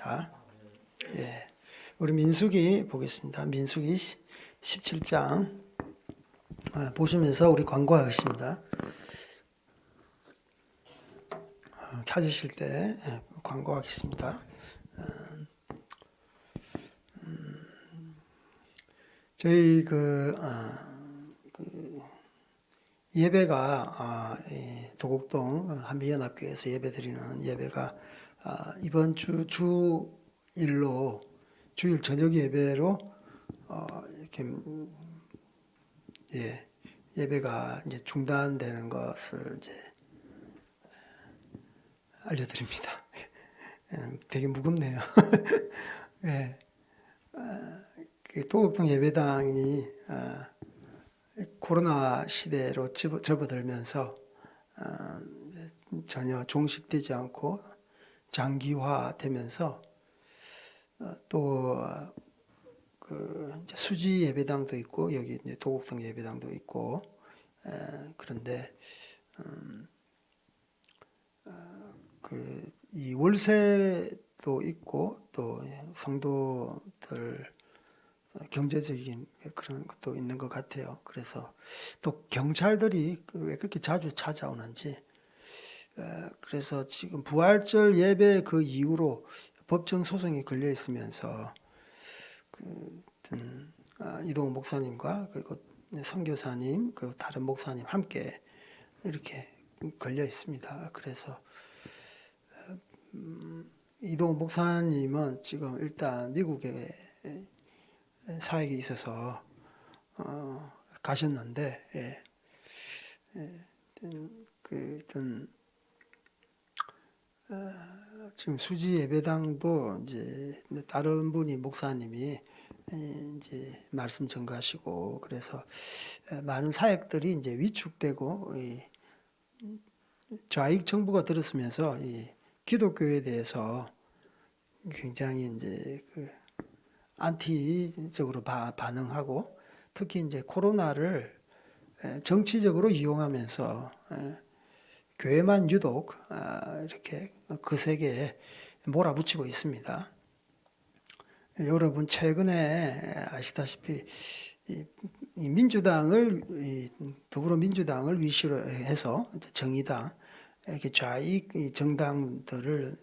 하겠습니다. 예, 우리 민수기 보겠습니다. 민수기 17장 보시면서 우리 광고하겠습니다. 찾으실 때 광고하겠습니다. 저희 예배가 도곡동 한미연합교회에서 예배드리는 예배가 이번 주일로 주일 저녁 예배로 이렇게 예배가 이제 중단되는 것을 이제 알려드립니다. 되게 무겁네요. 예, 도곡동 예배당이 코로나 시대로 접어들면서 전혀 종식되지 않고 장기화되면서 또 이제 수지 예배당도 있고 여기 이제 도곡동 예배당도 있고 그런데 이 월세도 있고 또 성도들 경제적인 그런 것도 있는 것 같아요. 그래서 또 경찰들이 왜 그렇게 자주 찾아오는지 그래서 지금 부활절 예배 그 이후로 법정 소송이 걸려 있으면서 이동욱 목사님과 그리고 선교사님 그리고 다른 목사님 함께 이렇게 걸려 있습니다. 그래서 이동욱 목사님은 지금 일단 미국에 사역이 있어서 가셨는데 지금 수지 예배당도 이제 다른 분이 목사님이 이제 말씀 전가하시고 그래서 많은 사역들이 이제 위축되고 좌익 정부가 들었으면서 이 기독교에 대해서 굉장히 이제 안티적으로 반응하고 특히 이제 코로나를 정치적으로 이용하면서 교회만 유독 이렇게 그 세계에 몰아붙이고 있습니다. 여러분 최근에 아시다시피 이 민주당을 더불어민주당을 위시로 해서 정의당 이렇게 좌익 정당들을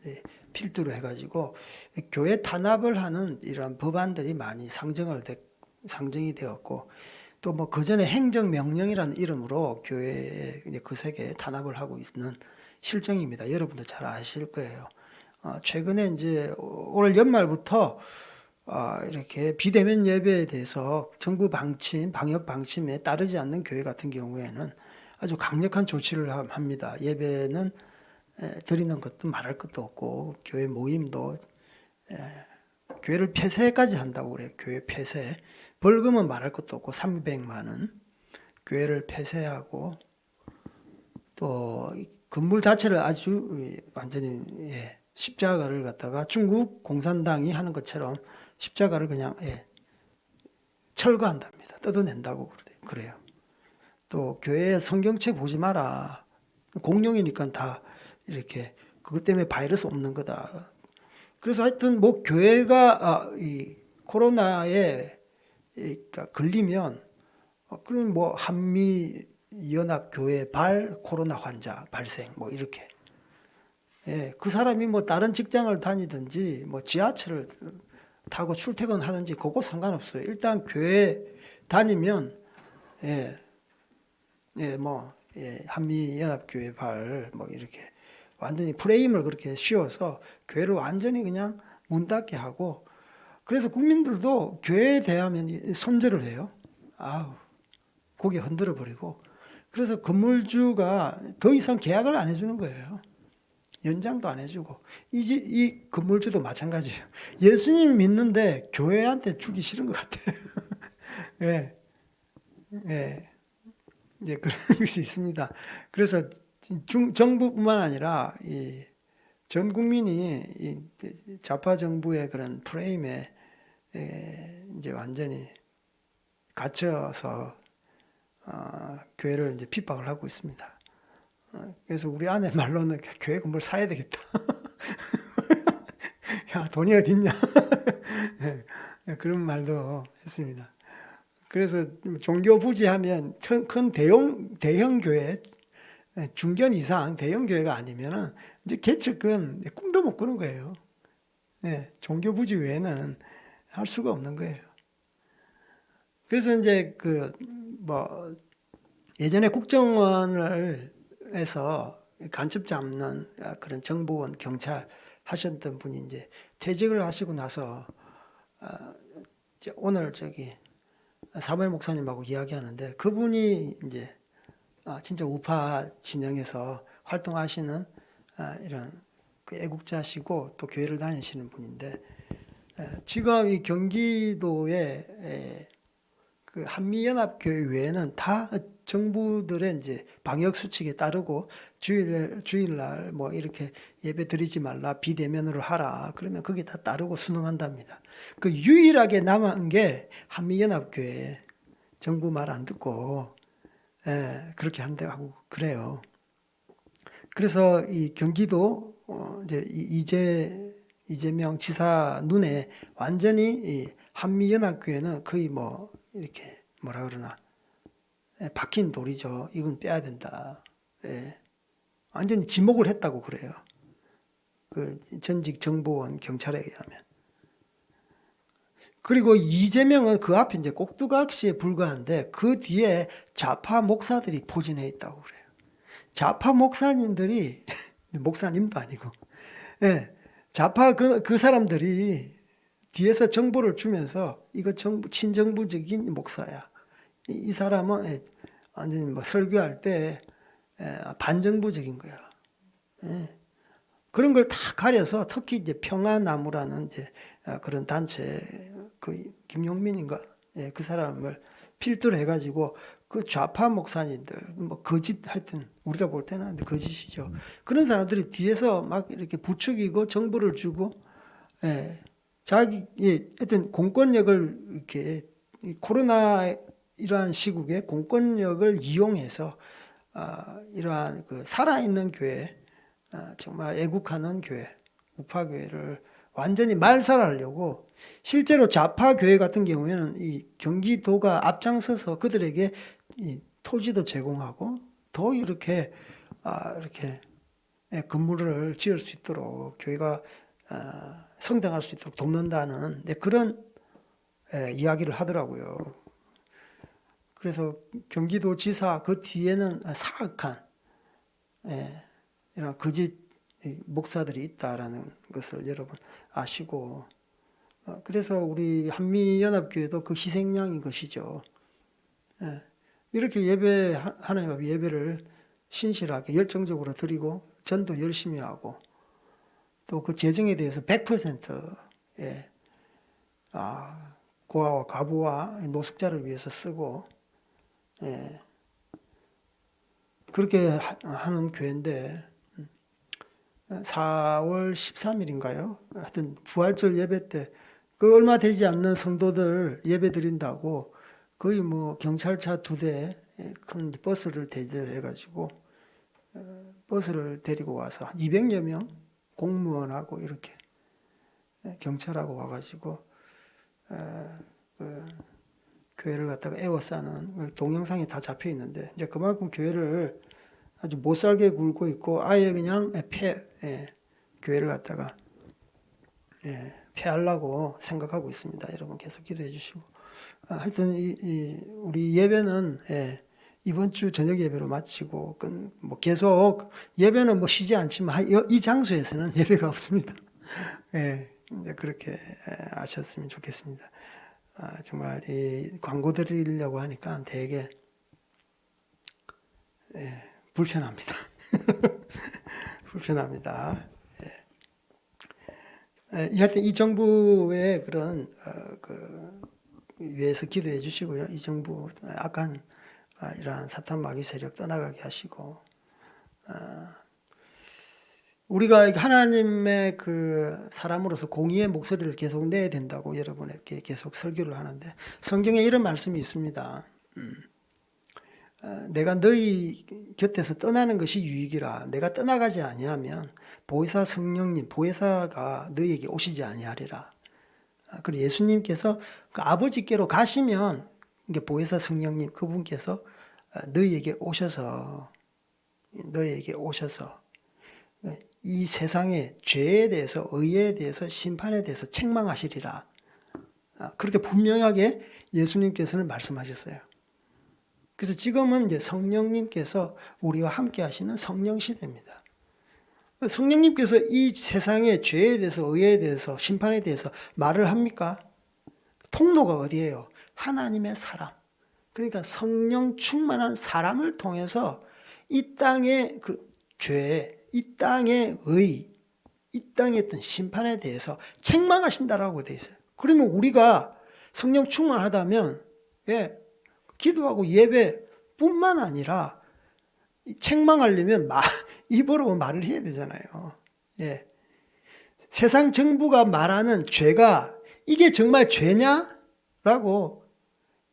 필두로 해가지고 교회 탄압을 하는 이런 법안들이 많이 상정이 되었고 또 뭐 그 전에 행정명령이라는 이름으로 교회에 그 세계에 탄압을 하고 있는 실정입니다. 여러분도 잘 아실 거예요. 최근에 이제 올 연말부터 이렇게 비대면 예배에 대해서 정부 방역 방침에 따르지 않는 교회 같은 경우에는 아주 강력한 조치를 합니다. 예배는 드리는 것도 말할 것도 없고 교회 모임도 교회를 폐쇄까지 한다고 그래요. 교회 폐쇄. 벌금은 말할 것도 없고 300만 원. 교회를 폐쇄하고 또 건물 자체를 아주 완전히 십자가를 갖다가 중국 공산당이 하는 것처럼 십자가를 그냥 철거한답니다. 뜯어낸다고 그래요. 또 교회 성경책 보지 마라. 공룡이니까 다 이렇게 그것 때문에 바이러스 없는 거다. 그래서 하여튼 뭐 교회가 이 코로나에 걸리면 그럼 뭐 한미 연합 교회 코로나 환자 발생 뭐 이렇게 그 사람이 뭐 다른 직장을 다니든지 뭐 지하철을 타고 출퇴근하든지 그거 상관없어요. 일단 교회 다니면 한미 연합 교회 뭐 이렇게 완전히 프레임을 그렇게 씌워서 교회를 완전히 그냥 문 닫게 하고 그래서 국민들도 교회에 대하면 손절을 해요. 고개 흔들어 버리고 그래서 건물주가 더 이상 계약을 안 해주는 거예요. 연장도 안 해주고 이 건물주도 마찬가지예요. 예수님을 믿는데 교회한테 주기 싫은 것 같아요. 이제 그런 것이 있습니다. 그래서 정부뿐만 아니라 전 국민이 이 좌파 정부의 그런 프레임에 이제 완전히 갇혀서 교회를 이제 핍박을 하고 있습니다. 그래서 우리 아내 말로는 교회 건물 사야 되겠다. 야, 돈이 어딨냐? 그런 말도 했습니다. 그래서 종교 부지하면 큰 대형 교회, 중견 이상 대형 교회가 아니면은 이제 개척은 꿈도 못 꾸는 거예요. 종교 부지 외에는 할 수가 없는 거예요. 그래서 이제 뭐 예전에 국정원을 해서 간첩 잡는 그런 정보원 경찰 하셨던 분이 이제 퇴직을 하시고 나서 이제 오늘 사무엘 목사님하고 이야기하는데 그분이 이제 진짜 우파 진영에서 활동하시는 이런 애국자시고 또 교회를 다니시는 분인데 지금 이 경기도에 그 한미연합교회 외에는 다 정부들의 이제 방역 수칙에 따르고 주일날 뭐 이렇게 예배 드리지 말라, 비대면으로 하라. 그러면 그게 다 따르고 순응한답니다. 그 유일하게 남은 게 한미연합교회 정부 말 안 듣고 그렇게 한다고 그래요. 그래서 이 경기도 이제 이재명 지사 눈에 완전히 이 한미연합교회는 거의 뭐 이렇게 뭐라 그러나 박힌 돌이죠. 이건 빼야 된다. 완전히 지목을 했다고 그래요. 그 전직 정보원 경찰에 의하면. 그리고 이재명은 그 앞에 이제 꼭두각시에 불과한데 그 뒤에 좌파 목사들이 포진해 있다고 그래요. 좌파 목사님들이 목사님도 아니고 좌파 그 사람들이 뒤에서 정보를 주면서 이거 친정부적인 목사야. 이 사람은 완전히 뭐 설교할 때 반정부적인 거야. 그런 걸 다 가려서 특히 이제 평화나무라는 이제 그런 단체 그 김용민인가 그 사람을 필두로 해가지고 그 좌파 목사님들 뭐 거짓 하여튼 우리가 볼 때는 거짓이죠. 그런 사람들이 뒤에서 막 이렇게 부추기고 정보를 주고 자기 하여튼 공권력을 이렇게 코로나 이러한 시국에 공권력을 이용해서 이러한 그 살아있는 교회, 정말 애국하는 교회, 우파 교회를 완전히 말살하려고 실제로 좌파 교회 같은 경우에는 이 경기도가 앞장서서 그들에게 이 토지도 제공하고 더 이렇게 건물을 지을 수 있도록 교회가 성장할 수 있도록 돕는다는 그런 이야기를 하더라고요. 그래서 경기도 지사 그 뒤에는 사악한 이런 거짓 목사들이 있다라는 것을 여러분 아시고 그래서 우리 한미연합교회도 그 희생양인 것이죠. 이렇게 하나님 앞에 예배를 신실하게 열정적으로 드리고 전도 열심히 하고 또 그 재정에 대해서 100% 고아와 과부와 노숙자를 위해서 쓰고 그렇게 하는 교회인데 4월 13일인가요? 하여튼 부활절 예배 때 그 얼마 되지 않는 성도들 예배 드린다고 거의 뭐 경찰차 2대 큰 버스를 대절해가지고 버스를 데리고 와서 200여 명 공무원하고 이렇게 경찰하고 와가지고 교회를 갖다가 에워싸는 동영상이 다 잡혀 있는데 이제 그만큼 교회를 아주 못 살게 굴고 있고 아예 그냥 교회를 갖다가 폐하려고 생각하고 있습니다. 여러분 계속 기도해 주시고 하여튼 우리 예배는 이번 주 저녁 예배로 마치고 뭐 계속 예배는 뭐 쉬지 않지만 이 장소에서는 예배가 없습니다. 이제 그렇게 아셨으면 좋겠습니다. 정말 이 광고 드리려고 하니까 되게 불편합니다. 불편합니다. 하여튼 이 정부의 그런 위해서 기도해 주시고요. 이 정부 악한 이러한 사탄 마귀 세력 떠나가게 하시고 우리가 하나님의 그 사람으로서 공의의 목소리를 계속 내야 된다고 여러분에게 계속 설교를 하는데 성경에 이런 말씀이 있습니다. 내가 너희 곁에서 떠나는 것이 유익이라 내가 떠나가지 아니하면 보혜사 성령님, 보혜사가 너희에게 오시지 아니하리라. 그리고 예수님께서 그 아버지께로 가시면 이게 보혜사 성령님 그분께서 너희에게 오셔서 이 세상의 죄에 대해서, 의에 대해서, 심판에 대해서 책망하시리라. 그렇게 분명하게 예수님께서는 말씀하셨어요. 그래서 지금은 이제 성령님께서 우리와 함께 하시는 성령 시대입니다. 성령님께서 이 세상의 죄에 대해서, 의에 대해서, 심판에 대해서 말을 합니까? 통로가 어디예요? 하나님의 사람. 그러니까 성령 충만한 사람을 통해서 이 땅의 그 죄, 이 땅의 의, 이 땅의 어떤 심판에 대해서 책망하신다라고 되어 있어요. 그러면 우리가 성령 충만하다면, 기도하고 예배뿐만 아니라 책망하려면 입으로 말을 해야 되잖아요. 세상 정부가 말하는 죄가 이게 정말 죄냐라고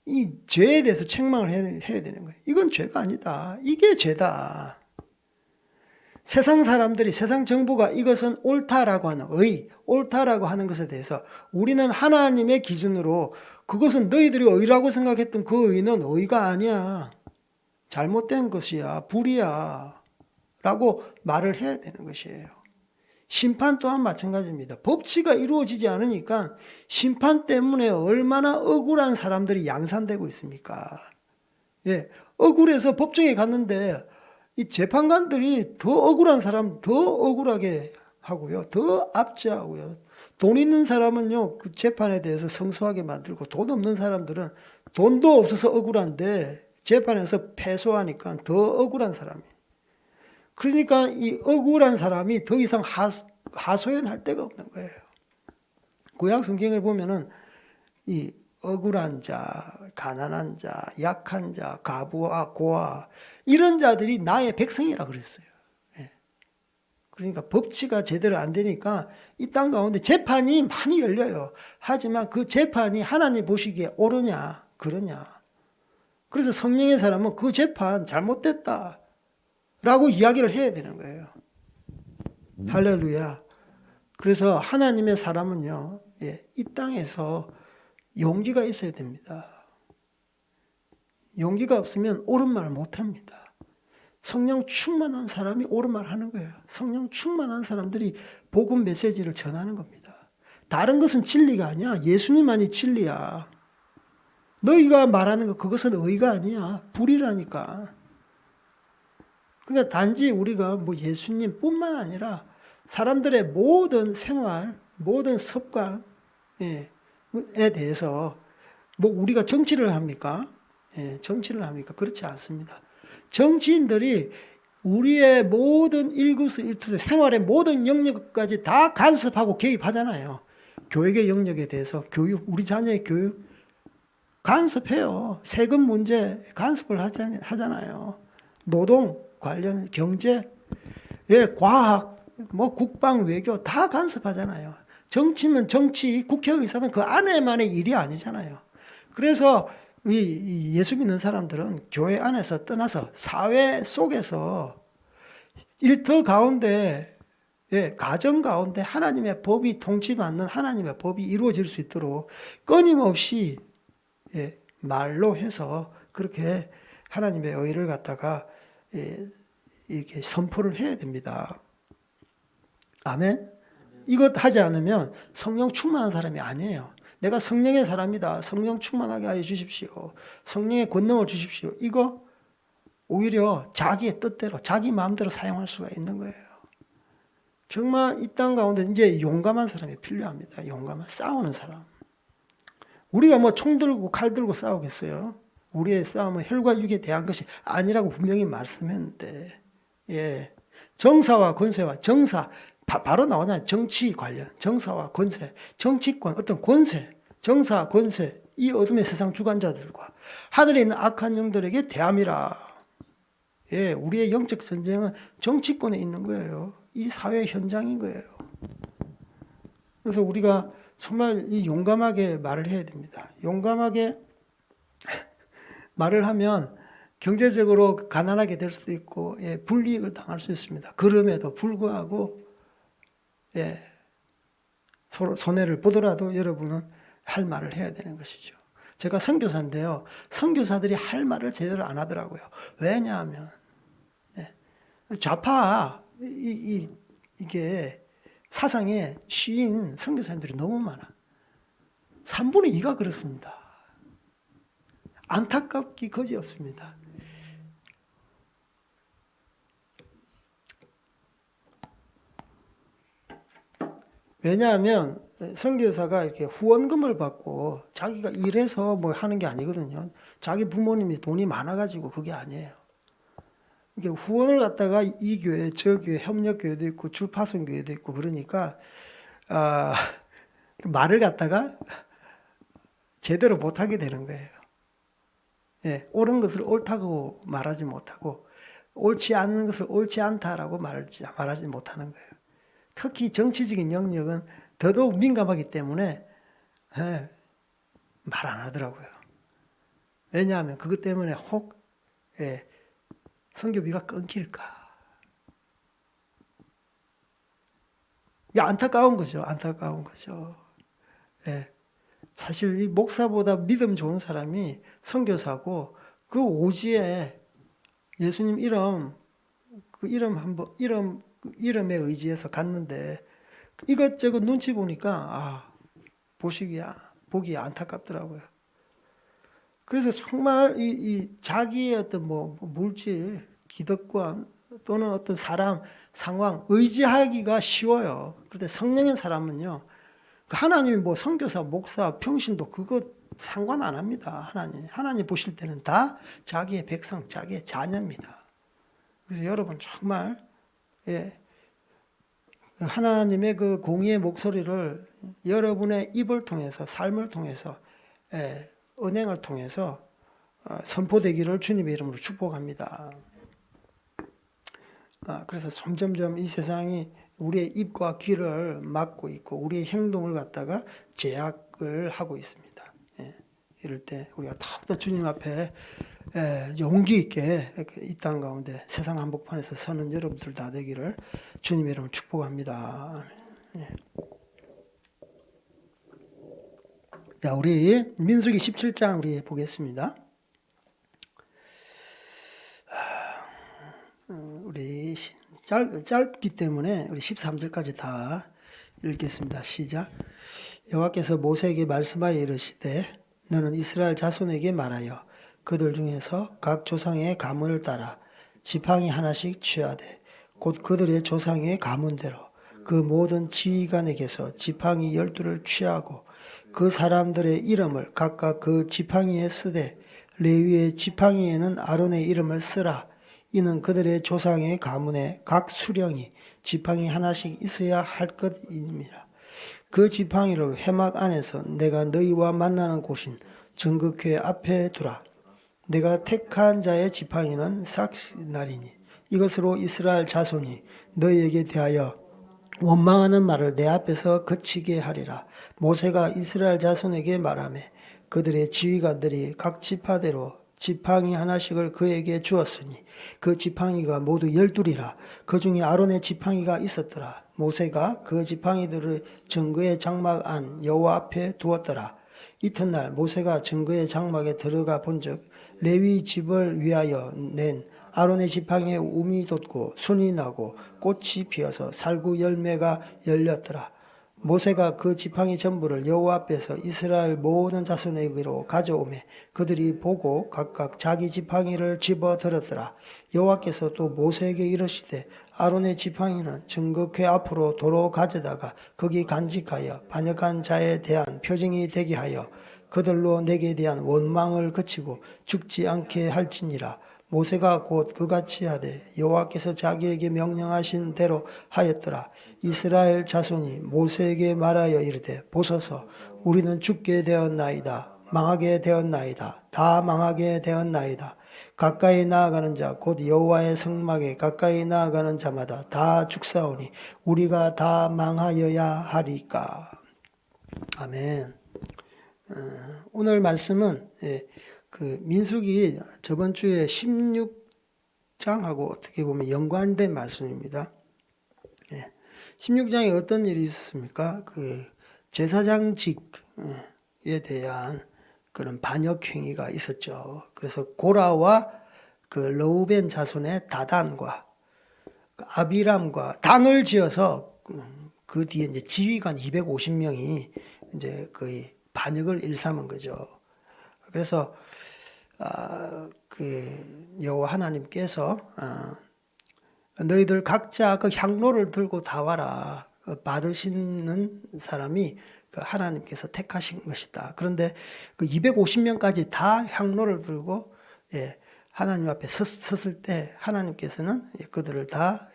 이 죄에 대해서 책망을 해야 되는 거예요. 이건 죄가 아니다. 이게 죄다. 세상 사람들이, 세상 정부가 이것은 옳다라고 하는 옳다라고 하는 것에 대해서 우리는 하나님의 기준으로 그것은 너희들이 의라고 생각했던 그 의는 의가 아니야. 잘못된 것이야. 불이야. 라고 말을 해야 되는 것이에요. 심판 또한 마찬가지입니다. 법치가 이루어지지 않으니까 심판 때문에 얼마나 억울한 사람들이 양산되고 있습니까? 억울해서 법정에 갔는데 이 재판관들이 더 억울한 사람 더 억울하게 하고요. 더 압제하고요. 돈 있는 사람은요, 그 재판에 대해서 성소하게 만들고 돈 없는 사람들은 돈도 없어서 억울한데 재판에서 패소하니까 더 억울한 사람이. 그러니까 이 억울한 사람이 더 이상 하소연할 데가 없는 거예요. 구약 성경을 보면은 이 억울한 자, 가난한 자, 약한 자, 과부와 고아 이런 자들이 나의 백성이라 그랬어요. 그러니까 법치가 제대로 안 되니까 이 땅 가운데 재판이 많이 열려요. 하지만 그 재판이 하나님 보시기에 옳으냐, 그러냐. 그래서 성령의 사람은 그 재판 잘못됐다 라고 이야기를 해야 되는 거예요. 할렐루야. 그래서 하나님의 사람은요, 이 땅에서 용기가 있어야 됩니다. 용기가 없으면 옳은 말을 못합니다. 성령 충만한 사람이 옳은 말을 하는 거예요. 성령 충만한 사람들이 복음 메시지를 전하는 겁니다. 다른 것은 진리가 아니야. 예수님만이 진리야. 너희가 말하는 것 그것은 의가 아니야. 불이라니까. 그러니까 단지 우리가 뭐 예수님뿐만 아니라 사람들의 모든 생활, 모든 습관에 대해서 뭐 우리가 정치를 합니까? 정치를 합니까? 그렇지 않습니다. 정치인들이 우리의 모든 일거수일투족 생활의 모든 영역까지 다 간섭하고 개입하잖아요. 교육의 영역에 대해서 교육, 우리 자녀의 교육 간섭해요. 세금 문제 간섭을 하잖아요. 노동 관련 경제, 과학, 뭐 국방 외교 다 간섭하잖아요. 정치면 정치, 국회의사는 그 안에만의 일이 아니잖아요. 그래서 이 예수 믿는 사람들은 교회 안에서 떠나서 사회 속에서 일터 가운데, 가정 가운데 하나님의 법이 통치받는 하나님의 법이 이루어질 수 있도록 끊임없이 말로 해서 그렇게 하나님의 의를 갖다가 이렇게 선포를 해야 됩니다. 아멘? 이것 하지 않으면 성령 충만한 사람이 아니에요. 내가 성령의 사람이다. 성령 충만하게 하여 주십시오. 성령의 권능을 주십시오. 이거 오히려 자기의 뜻대로 자기 마음대로 사용할 수가 있는 거예요. 정말 이 땅 가운데 이제 용감한 사람이 필요합니다. 용감한 싸우는 사람. 우리가 뭐 총 들고 칼 들고 싸우겠어요? 우리의 싸움은 혈과 육에 대한 것이 아니라고 분명히 말씀했는데, 정사와 권세와 정사 바로 나오잖아요. 정치 관련, 정사와 권세, 정치권, 어떤 권세, 정사, 권세, 이 어둠의 세상 주관자들과 하늘에 있는 악한 영들에게 대함이라. 우리의 영적 전쟁은 정치권에 있는 거예요. 이 사회 현장인 거예요. 그래서 우리가 정말 용감하게 말을 해야 됩니다. 용감하게 말을 하면 경제적으로 가난하게 될 수도 있고 불이익을 당할 수 있습니다. 그럼에도 불구하고 예, 서로 손해를 보더라도 여러분은 할 말을 해야 되는 것이죠. 제가 선교사인데요. 선교사들이 할 말을 제대로 안 하더라고요. 왜냐하면 좌파 이게 사상에 쉬인 선교사님들이 너무 많아. 3분의 2가 그렇습니다. 안타깝기 거지없습니다. 왜냐하면 선교사가 이렇게 후원금을 받고 자기가 일해서 뭐 하는 게 아니거든요. 자기 부모님이 돈이 많아가지고 그게 아니에요. 이게 후원을 갖다가 이 교회, 저 교회, 협력교회도 있고 주파선교회도 있고 그러니까 아, 말을 갖다가 제대로 못하게 되는 거예요. 예, 옳은 것을 옳다고 말하지 못하고 옳지 않은 것을 옳지 않다라고 말하지 못하는 거예요. 특히 정치적인 영역은 더더욱 민감하기 때문에 예, 말 안 하더라고요. 왜냐하면 그것 때문에 혹 예, 선교비가 끊길까. 이게 안타까운 거죠. 안타까운 거죠. 예, 사실 이 목사보다 믿음 좋은 사람이 선교사고 그 오지에 예수님 이름 그 이름에 의지해서 갔는데 이것저것 눈치 보니까 보기 안타깝더라고요. 그래서 정말 이 자기의 어떤 뭐 물질, 기득권 또는 어떤 사람, 상황 의지하기가 쉬워요. 그런데 성령의 사람은요. 하나님이 뭐 선교사, 목사, 평신도 그거 상관 안 합니다. 하나님 보실 때는 다 자기의 백성, 자기의 자녀입니다. 그래서 여러분 정말 하나님의 그 공의의 목소리를 여러분의 입을 통해서 삶을 통해서 은행을 통해서 선포되기를 주님의 이름으로 축복합니다. 그래서 점점점 이 세상이 우리의 입과 귀를 막고 있고 우리의 행동을 갖다가 제약을 하고 있습니다. 이럴 때 우리가 더욱더 주님 앞에 용기 있게 이 땅 가운데 세상 한복판에서 서는 여러분들 다 되기를 주님의 이름으로 축복합니다. 자, 우리 민수기 17장 우리 보겠습니다. 우리 짧기 때문에 우리 13절까지 다 읽겠습니다. 시작. 여호와께서 모세에게 말씀하여 이르시되 너는 이스라엘 자손에게 말하여 그들 중에서 각 조상의 가문을 따라 지팡이 하나씩 취하되 곧 그들의 조상의 가문대로 그 모든 지휘관에게서 지팡이 12를 취하고 그 사람들의 이름을 각각 그 지팡이에 쓰되 레위의 지팡이에는 아론의 이름을 쓰라. 이는 그들의 조상의 가문에 각 수령이 지팡이 하나씩 있어야 할 것임이라. 그 지팡이를 회막 안에서 내가 너희와 만나는 곳인 정극회 앞에 두라. 내가 택한 자의 지팡이는 삭시날이니 이것으로 이스라엘 자손이 너희에게 대하여 원망하는 말을 내 앞에서 그치게 하리라. 모세가 이스라엘 자손에게 말하매 그들의 지휘관들이 각 지파대로 지팡이 하나씩을 그에게 주었으니 그 지팡이가 모두 12이라. 그 중에 아론의 지팡이가 있었더라. 모세가 그 지팡이들을 증거의 장막 안 여호와 앞에 두었더라. 이튿날 모세가 증거의 장막에 들어가 본즉 레위 집을 위하여 낸 아론의 지팡이에 움이 돋고 순이 나고 꽃이 피어서 살구 열매가 열렸더라. 모세가 그 지팡이 전부를 여호와 앞에서 이스라엘 모든 자손에게로 가져오매 그들이 보고 각각 자기 지팡이를 집어들었더라. 여호와께서 또 모세에게 이르시되 아론의 지팡이는 증거궤 앞으로 도로 가져다가 거기 간직하여 반역한 자에 대한 표징이 되게 하여 그들로 내게 대한 원망을 그치고 죽지 않게 할지니라. 모세가 곧 그같이 하되 여호와께서 자기에게 명령하신 대로 하였더라. 이스라엘 자손이 모세에게 말하여 이르되 보소서 우리는 죽게 되었나이다. 망하게 되었나이다. 다 망하게 되었나이다. 가까이 나아가는 자 곧 여호와의 성막에 가까이 나아가는 자마다 다 죽사오니 우리가 다 망하여야 하리까. 아멘. 오늘 말씀은 그 민수기 저번 주에 16장하고 어떻게 보면 연관된 말씀입니다. 16장에 어떤 일이 있었습니까? 그 제사장직에 대한 그런 반역 행위가 있었죠. 그래서 고라와 그 르우벤 자손의 다단과 그 아비람과 당을 지어서 그 뒤에 이제 지휘관 250명이 이제 거의 반역을 일삼은 거죠. 그래서 그 여호와 하나님께서 너희들 각자 그 향로를 들고 다 와라. 받으시는 사람이 그 하나님께서 택하신 것이다. 그런데 그 250명까지 다 향로를 들고 하나님 앞에 섰을 때 하나님께서는 그들을 다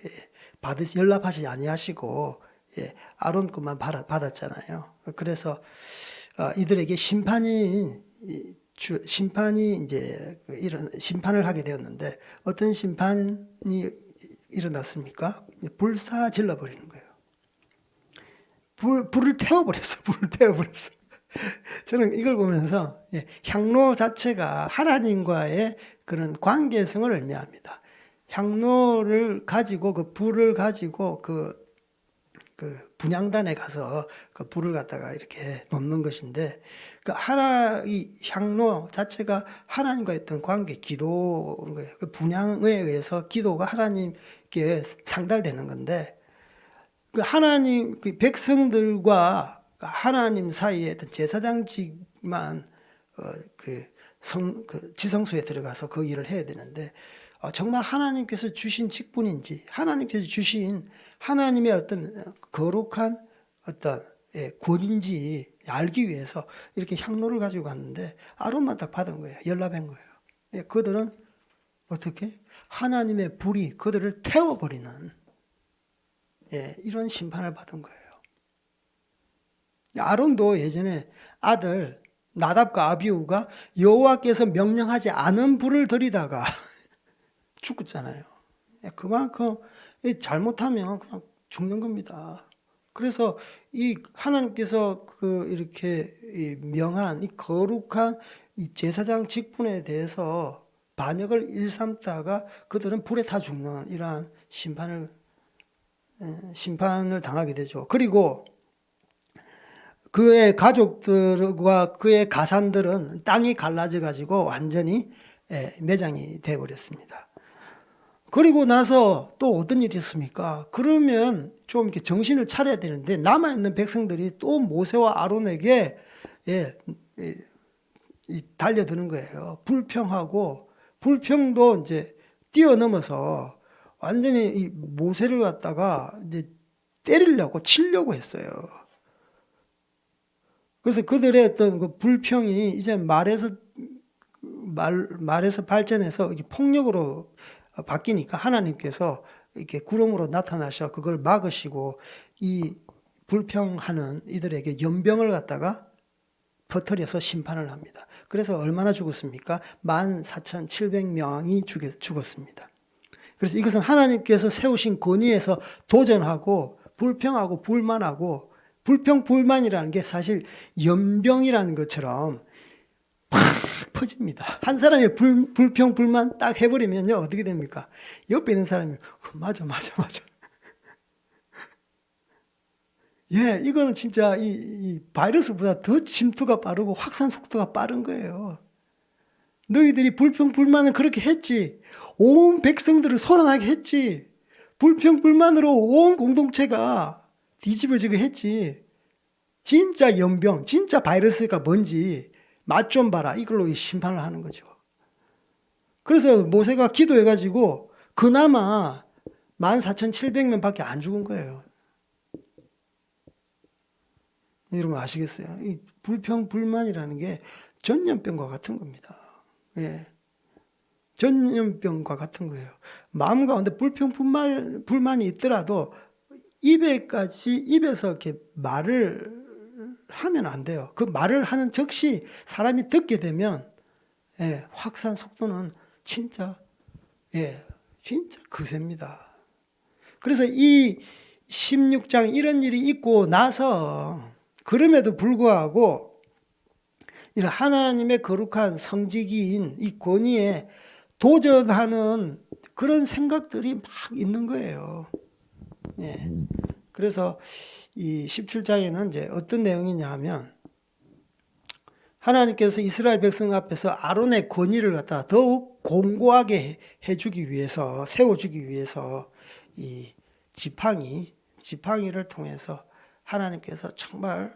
연락하시지 아니하시고 아론 것만 받았잖아요. 그래서 이들에게 심판이 이제 이런 심판을 하게 되었는데 어떤 심판이 일어났습니까? 불사 질러 버리는 거예요. 불을 태워버렸어. 불을 태워버렸어. 저는 이걸 보면서 향로 자체가 하나님과의 그런 관계성을 의미합니다. 향로를 가지고 그 불을 가지고 그 분향단에 가서 그 불을 갖다가 이렇게 놓는 것인데 이 향로 자체가 하나님과 있던 관계, 기도인 거예요. 그 분향에 의해서 기도가 하나님께 상달되는 건데 그 하나님 그 백성들과 하나님 사이에 어떤 제사장직만 그 지성소에 들어가서 그 일을 해야 되는데 정말 하나님께서 주신 직분인지 하나님께서 주신 하나님의 어떤 거룩한 어떤 권인지 알기 위해서 이렇게 향로를 가지고 갔는데 아론만 딱 받은 거예요. 열납한 거예요. 그들은 어떻게 하나님의 불이 그들을 태워버리는 이런 심판을 받은 거예요. 아론도 예전에 아들 나답과 아비후가 여호와께서 명령하지 않은 불을 들이다가 죽었잖아요. 그만큼 잘못하면 그냥 죽는 겁니다. 그래서 이 하나님께서 이렇게 명한 이 거룩한 이 제사장 직분에 대해서 반역을 일삼다가 그들은 불에 타 죽는 이러한 심판을 당하게 되죠. 그리고 그의 가족들과 그의 가산들은 땅이 갈라져 가지고 완전히 매장이 돼 버렸습니다. 그리고 나서 또 어떤 일이 있습니까? 그러면 좀 이렇게 정신을 차려야 되는데 남아있는 백성들이 또 모세와 아론에게 달려드는 거예요. 불평도 이제 뛰어넘어서 완전히 이 모세를 갖다가 이제 때리려고 치려고 했어요. 그래서 그들의 어떤 그 불평이 이제 말에서 발전해서 폭력으로 바뀌니까 하나님께서 이렇게 구름으로 나타나셔 그걸 막으시고 이 불평하는 이들에게 연병을 갖다가 퍼뜨려서 심판을 합니다. 그래서 얼마나 죽었습니까? 14,700명이 죽었습니다. 그래서 이것은 하나님께서 세우신 권위에서 도전하고 불평하고 불만하고 불평 불만이라는 게 사실 연병이라는 것처럼 팍 퍼집니다. 한 사람이 불평 불만 딱 해버리면요 어떻게 됩니까? 옆에 있는 사람이 맞아. 이거는 진짜 이 바이러스보다 더 침투가 빠르고 확산 속도가 빠른 거예요. 너희들이 불평 불만을 그렇게 했지. 온 백성들을 소란하게 했지. 불평 불만으로 온 공동체가 뒤집어지고 했지. 진짜 연병, 진짜 바이러스가 뭔지 맛 좀 봐라. 이걸로 심판을 하는 거죠. 그래서 모세가 기도해가지고 그나마 14,700명밖에 안 죽은 거예요. 여러분 아시겠어요? 이 불평 불만이라는 게 전염병과 같은 겁니다. 전염병과 같은 거예요. 마음 가운데 불평 불만이 있더라도 입에서 이렇게 말을 하면 안 돼요. 그 말을 하는 즉시 사람이 듣게 되면 확산 속도는 진짜 거셉니다. 그래서 이 16장 이런 일이 있고 나서 그럼에도 불구하고 이런 하나님의 거룩한 성직인 이 권위에 도전하는 그런 생각들이 막 있는 거예요. 그래서 이 17장에는 이제 어떤 내용이냐 하면 하나님께서 이스라엘 백성 앞에서 아론의 권위를 갖다 더욱 공고하게 해주기 위해서, 세워주기 위해서 이 지팡이를 통해서 하나님께서 정말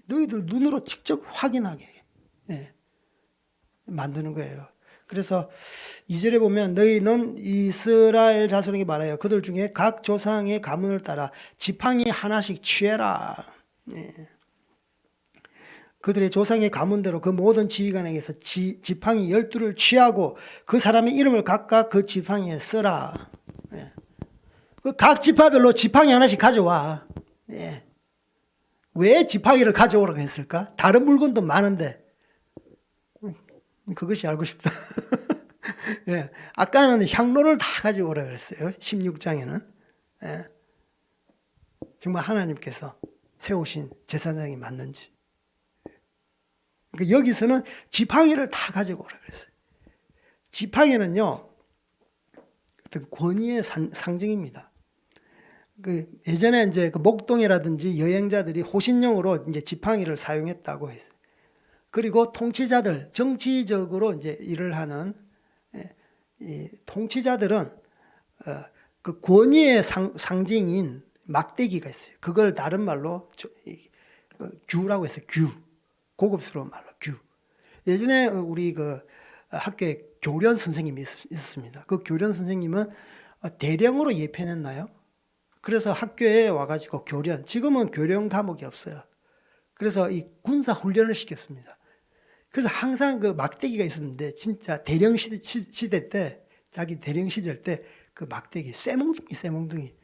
너희들 눈으로 직접 확인하게 만드는 거예요. 그래서 2절에 보면 너희는 이스라엘 자손에게 말하여 그들 중에 각 조상의 가문을 따라 지팡이 하나씩 취해라. 그들의 조상의 가문대로 그 모든 지휘관에게서 지팡이 12를 취하고 그 사람의 이름을 각각 그 지팡이에 써라. 각 지파별로 지팡이 하나씩 가져와. 왜 지팡이를 가져오라고 했을까? 다른 물건도 많은데 그것이 알고 싶다. 아까는 향로를 다 가져오라고 그랬어요. 16장에는. 정말 하나님께서 세우신 제사장이 맞는지. 여기서는 지팡이를 다 가지고 오라 그랬어요. 지팡이는요, 어떤 권위의 상징입니다. 예전에 이제 목동이라든지 여행자들이 호신용으로 이제 지팡이를 사용했다고 했어요. 그리고 통치자들, 정치적으로 이제 일을 하는 이 통치자들은 그 권위의 상징인 막대기가 있어요. 그걸 다른 말로 규라고 해서 규. 고급스러운 말로 규. 예전에 우리 그 학교에 교련 선생님이 있었습니다. 그 교련 선생님은 대령으로 예편했나요? 그래서 학교에 와가지고 교련, 지금은 교련 과목이 없어요. 그래서 이 군사 훈련을 시켰습니다. 그래서 항상 그 막대기가 있었는데 진짜 대령 시대 때, 자기 대령 시절 때 그 막대기 쇠몽둥이.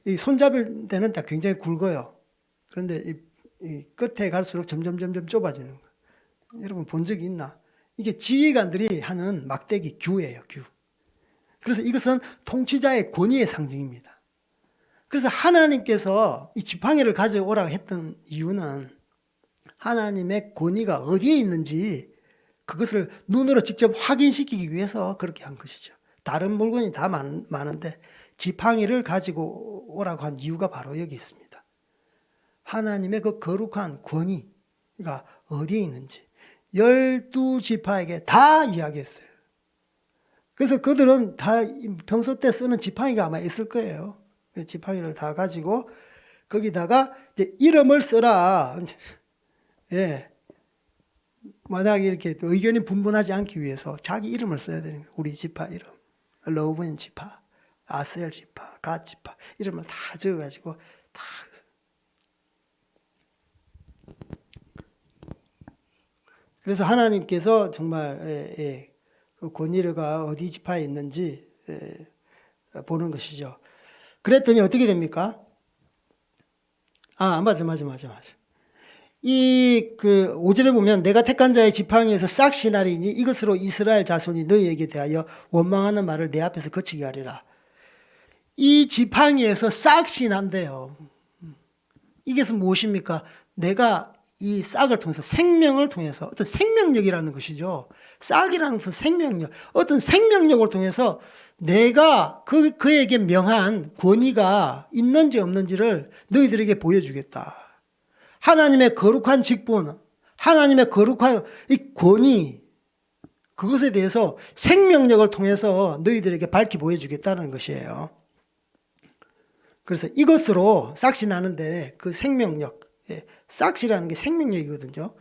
이 손잡을 때는 다 굉장히 굵어요. 그런데 이 끝에 갈수록 점점 좁아지는 거예요. 여러분 본 적이 있나? 이게 지휘관들이 하는 막대기 규예요, 규. 그래서 이것은 통치자의 권위의 상징입니다. 그래서 하나님께서 이 지팡이를 가져오라고 했던 이유는 하나님의 권위가 어디에 있는지 그것을 눈으로 직접 확인시키기 위해서 그렇게 한 것이죠. 다른 물건이 다 많은데 지팡이를 가지고 오라고 한 이유가 바로 여기 있습니다. 하나님의 그 거룩한 권위가 어디에 있는지 12지파에게 다 이야기했어요. 그래서 그들은 다 평소 때 쓰는 지팡이가 아마 있을 거예요. 지팡이를 다 가지고 거기다가 이제 이름을 써라. 만약에 이렇게 의견이 분분하지 않기 위해서 자기 이름을 써야 되는 거예요. 우리 지파 이름, 러브인 지파, 아셀 지파, 갓 지파 이름을 다 적어가지고 다. 그래서 하나님께서 정말 그 권위가 어디 지파에 있는지 보는 것이죠. 그랬더니 어떻게 됩니까? 맞아. 그 5절에 보면 내가 택한 자의 지팡이에서 싹이 나리니 이것으로 이스라엘 자손이 너희에게 대하여 원망하는 말을 내 앞에서 거치게 하리라. 이 지팡이에서 싹이 난대요. 이것은 무엇입니까? 내가 이 싹을 통해서 생명을 통해서 어떤 생명력이라는 것이죠. 싹이라는 것은 생명력. 어떤 생명력을 통해서 내가 그에게 명한 권위가 있는지 없는지를 너희들에게 보여주겠다. 하나님의 거룩한 직분, 하나님의 거룩한 이 권위, 그것에 대해서 생명력을 통해서 너희들에게 밝히 보여주겠다는 것이에요. 그래서 이것으로 싹이 나는데 그 생명력, 싹이라는 게 생명력이거든요.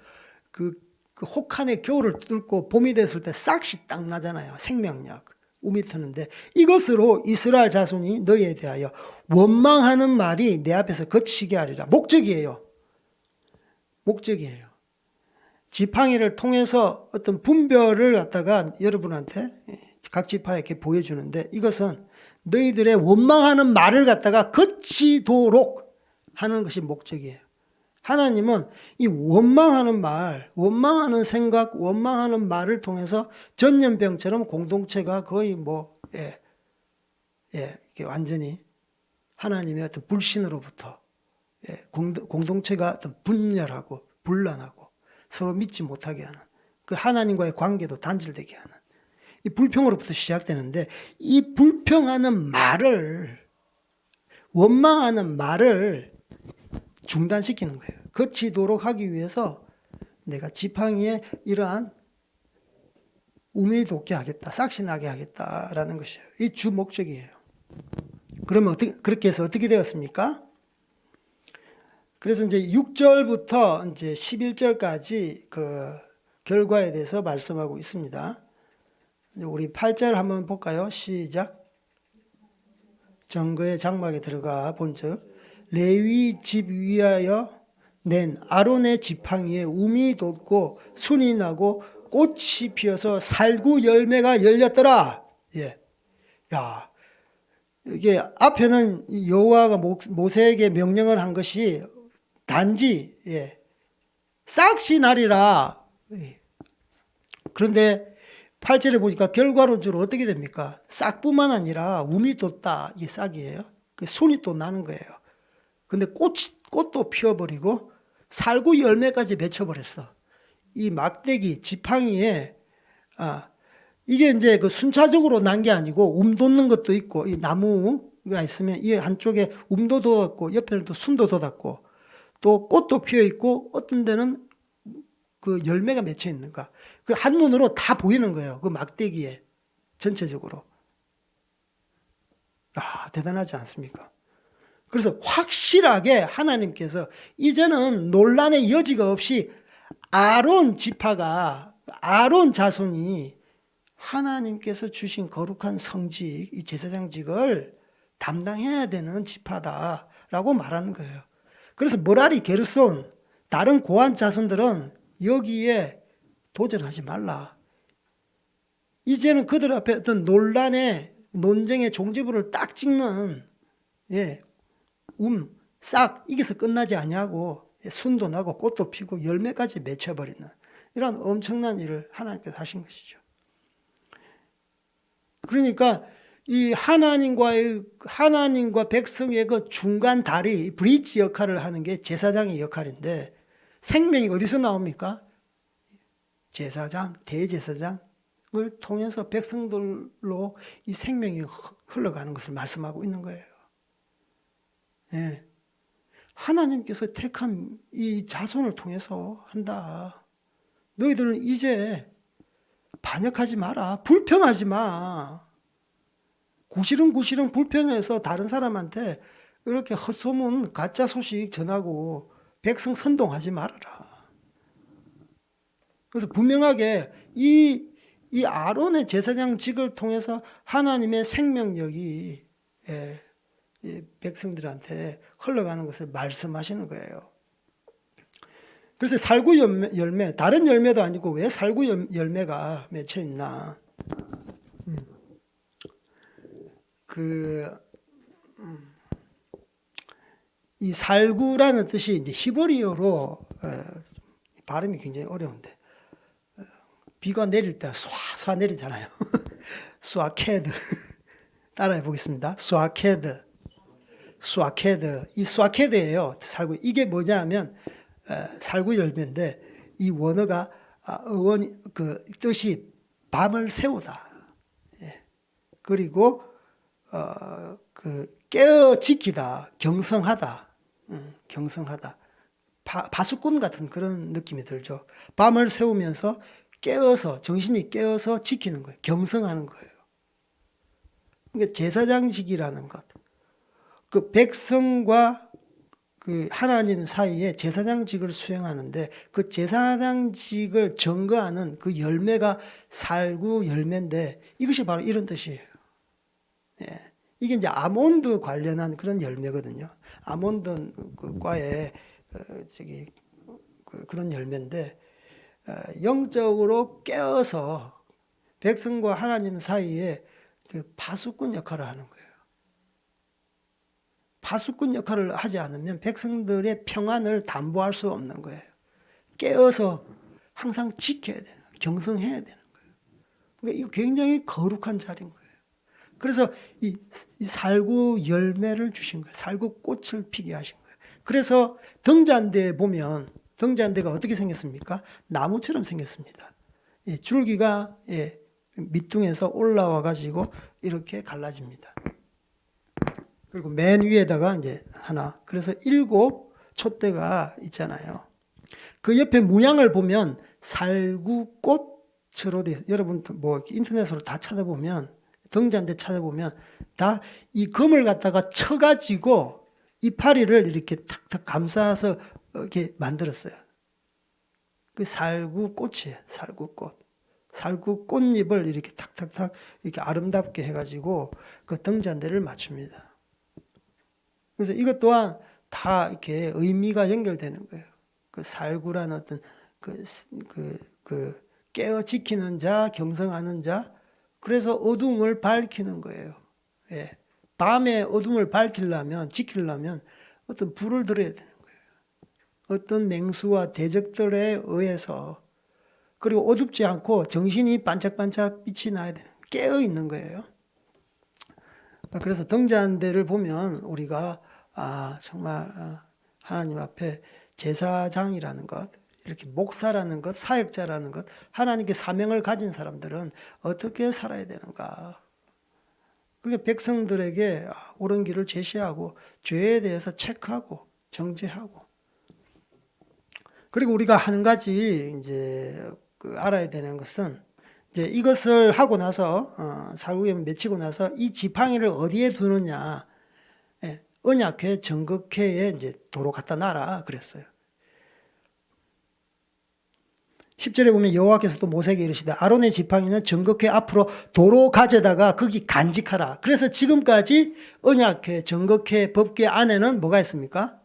그 혹한의 겨울을 뚫고 봄이 됐을 때 싹이 딱 나잖아요. 생명력. 움이 트는데 이것으로 이스라엘 자손이 너희에 대하여 원망하는 말이 내 앞에서 거치게 하리라. 목적이에요. 지팡이를 통해서 어떤 분별을 갖다가 여러분한테 각 지파에게 보여주는데 이것은 너희들의 원망하는 말을 갖다가 거치도록 하는 것이 목적이에요. 하나님은 이 원망하는 말, 원망하는 생각, 원망하는 말을 통해서 전염병처럼 공동체가 거의 이게 완전히 하나님의 어떤 불신으로부터 공동체가 어떤 분열하고 분란하고 서로 믿지 못하게 하는 그 하나님과의 관계도 단절되게 하는 이 불평으로부터 시작되는데 이 불평하는 말을 원망하는 말을 중단시키는 거예요. 거치도록 하기 위해서 내가 지팡이에 이러한 우미 돋게 하겠다, 싹신하게 하겠다라는 것이에요. 이 주 목적이에요. 그러면 그렇게 해서 어떻게 되었습니까? 그래서 이제 6절부터 이제 11절까지 그 결과에 대해서 말씀하고 있습니다. 우리 8절 한번 볼까요? 시작. 정거의 장막에 들어가 본즉 레위 집 위하여 낸 아론의 지팡이에 움이 돋고 순이 나고 꽃이 피어서 살구 열매가 열렸더라. 예. 야, 이게 앞에는 여호와가 모세에게 명령을 한 것이 단지 싹시 나리라. 그런데 8절에 보니까 결과론적으로 어떻게 됩니까? 싹뿐만 아니라 움이 돋다. 이게 싹이에요. 순이 또 나는 거예요. 근데 꽃도 피어버리고 살구 열매까지 맺혀버렸어. 이 막대기 지팡이에 이게 이제 그 순차적으로 난 게 아니고 돋는 것도 있고 이 나무가 있으면 이 한쪽에 움도 돋았고 옆에는 또 순도 돋았고 또 꽃도 피어 있고 어떤 데는 그 열매가 맺혀 있는가. 그 한눈으로 다 보이는 거예요. 그 막대기에 전체적으로. 대단하지 않습니까? 그래서 확실하게 하나님께서 이제는 논란의 여지가 없이 아론 지파가 아론 자손이 하나님께서 주신 거룩한 성직, 이 제사장직을 담당해야 되는 지파다라고 말하는 거예요. 그래서 머라리, 게르손, 다른 고한 자손들은 여기에 도전하지 말라. 이제는 그들 앞에 어떤 논쟁의 종지부를 딱 찍는 싹 이게서 끝나지 아니하고 순도 나고 꽃도 피고 열매까지 맺혀버리는 이런 엄청난 일을 하나님께서 하신 것이죠. 그러니까 이 하나님과 백성의 그 중간 다리, 브릿지 역할을 하는 게 제사장의 역할인데 생명이 어디서 나옵니까? 제사장, 대제사장을 통해서 백성들로 이 생명이 흘러가는 것을 말씀하고 있는 거예요. 하나님께서 택한 이 자손을 통해서 한다. 너희들은 이제 반역하지 마라. 불평하지 마. 구시렁구시렁 불평해서 다른 사람한테 이렇게 헛소문, 가짜 소식 전하고 백성 선동하지 말아라. 그래서 분명하게 이 아론의 제사장직을 통해서 하나님의 생명력이 백성들한테 흘러가는 것을 말씀하시는 거예요. 그래서 살구 열매, 다른 열매도 아니고 왜 살구 열매가 맺혀 있나? 이 살구라는 뜻이 이제 히브리어로 발음이 굉장히 어려운데 비가 내릴 때 쏴 내리잖아요. 스와케드 따라해 보겠습니다. 스와케드. 이 스와케드예요. 살구. 이게 뭐냐면 살구 열매인데 이 원어가 그 뜻이 밤을 새우다. 그리고 깨어 지키다, 경성하다, 경성하다. 바수꾼 같은 그런 느낌이 들죠. 밤을 새우면서 깨어서 정신이 깨어서 지키는 거예요. 경성하는 거예요. 그러니까 제사장직이라는 것. 그 백성과 그 하나님 사이에 제사장직을 수행하는데 그 제사장직을 증거하는 그 열매가 살구 열매인데 이것이 바로 이런 뜻이에요. 이게 이제 아몬드 관련한 그런 열매거든요. 아몬드 과의 그런 열매인데 영적으로 깨어서 백성과 하나님 사이에 그 파수꾼 역할을 하는 거예요. 파수꾼 역할을 하지 않으면 백성들의 평안을 담보할 수 없는 거예요. 깨어서 항상 지켜야 되는 거예요. 경성해야 되는 거예요. 그러니까 이거 굉장히 거룩한 자리인 거예요. 그래서 이 살구 열매를 주신 거예요. 살구 꽃을 피게 하신 거예요. 그래서 등잔대에 보면 등잔대가 어떻게 생겼습니까? 나무처럼 생겼습니다. 이 줄기가 밑둥에서 올라와 가지고 이렇게 갈라집니다. 그리고 맨 위에다가 이제 하나. 그래서 7 촛대가 있잖아요. 그 옆에 문양을 보면 살구꽃으로 돼. 여러분 뭐 인터넷으로 다 찾아보면 등잔대 찾아보면 다 이 금을 갖다가 쳐가지고 이파리를 이렇게 탁탁 감싸서 이렇게 만들었어요. 그 살구꽃이에요. 살구꽃. 살구 꽃잎을 이렇게 탁탁탁 이렇게 아름답게 해가지고 그 등잔대를 맞춥니다. 그래서 이것 또한 다 이렇게 의미가 연결되는 거예요. 그 살구라는 어떤 깨어 지키는 자, 경성하는 자. 그래서 어둠을 밝히는 거예요. 예. 밤에 어둠을 밝히려면, 지키려면 어떤 불을 들어야 되는 거예요. 어떤 맹수와 대적들에 의해서. 그리고 어둡지 않고 정신이 반짝반짝 빛이 나야 되는, 깨어 있는 거예요. 그래서 등잔대를 보면 우리가 정말 하나님 앞에 제사장이라는 것, 이렇게 목사라는 것, 사역자라는 것, 하나님께 사명을 가진 사람들은 어떻게 살아야 되는가. 그러니까 백성들에게 옳은 길을 제시하고 죄에 대해서 체크하고 정죄하고. 그리고 우리가 한 가지 이제 알아야 되는 것은 이제 이것을 하고 나서 살구개미 맺히고 나서 이 지팡이를 어디에 두느냐. 예, 언약궤 정극회에 이제 도로 갖다 놔라 그랬어요. 10절에 보면 여호와께서 또 모세에게 이르시되 아론의 지팡이는 정극회 앞으로 도로 가져다가 거기 간직하라. 그래서 지금까지 언약궤 정극회 법궤 안에는 뭐가 있습니까?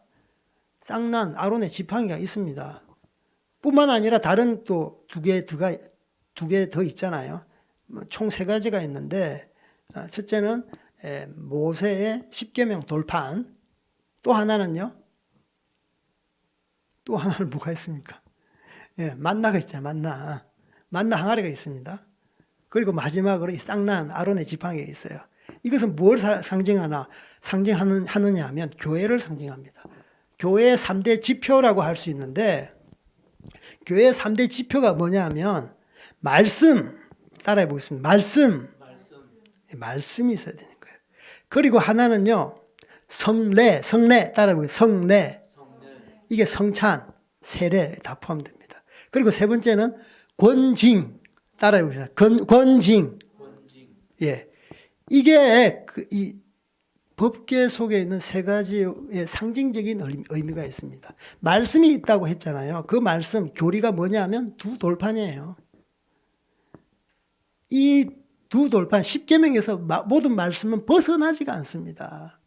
쌍난 아론의 지팡이가 있습니다. 뿐만 아니라 다른 또 두 개 더 있잖아요. 총 3가지가 있는데 첫째는 모세의 십계명 돌판. 또 하나는요. 또 하나는 뭐가 있습니까? 예, 만나가 있잖아요. 만나 항아리가 있습니다. 그리고 마지막으로 이 쌍난 아론의 지팡이가 있어요. 이것은 뭘 상징하느냐 하면 교회를 상징합니다. 교회의 3대 지표라고 할 수 있는데 교회의 3대 지표가 뭐냐면 말씀, 따라해 보겠습니다. 말씀이 있어야 되는 거예요. 그리고 하나는요. 성례, 따라해 보겠습니다. 성례. 이게 성찬, 세례 다 포함됩니다. 그리고 세 번째는 권징, 따라해 보겠습니다. 권징. 예. 이게 이 법궤 속에 있는 3가지의 상징적인 의미가 있습니다. 말씀이 있다고 했잖아요. 그 말씀, 교리가 뭐냐면 2 돌판이에요. 이 2 돌판, 십계명에서 모든 말씀은 벗어나지가 않습니다.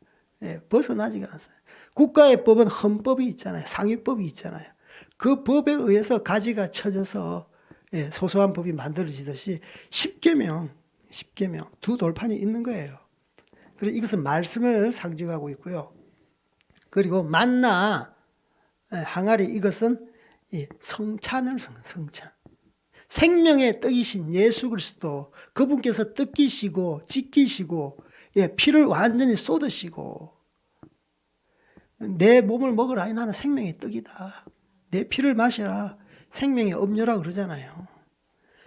예, 벗어나지가 않아요. 국가의 법은 헌법이 있잖아요. 상위법이 있잖아요. 그 법에 의해서 가지가 쳐져서 소소한 법이 만들어지듯이 십계명 2 돌판이 있는 거예요. 그래서 이것은 말씀을 상징하고 있고요. 그리고 만나 항아리 이것은 성찬을 성찬. 생명의 떡이신 예수 그리스도 그분께서 뜯기시고 찢기시고 피를 완전히 쏟으시고 내 몸을 먹으라 나는 생명의 떡이다. 내 피를 마시라 생명의 음료라 그러잖아요.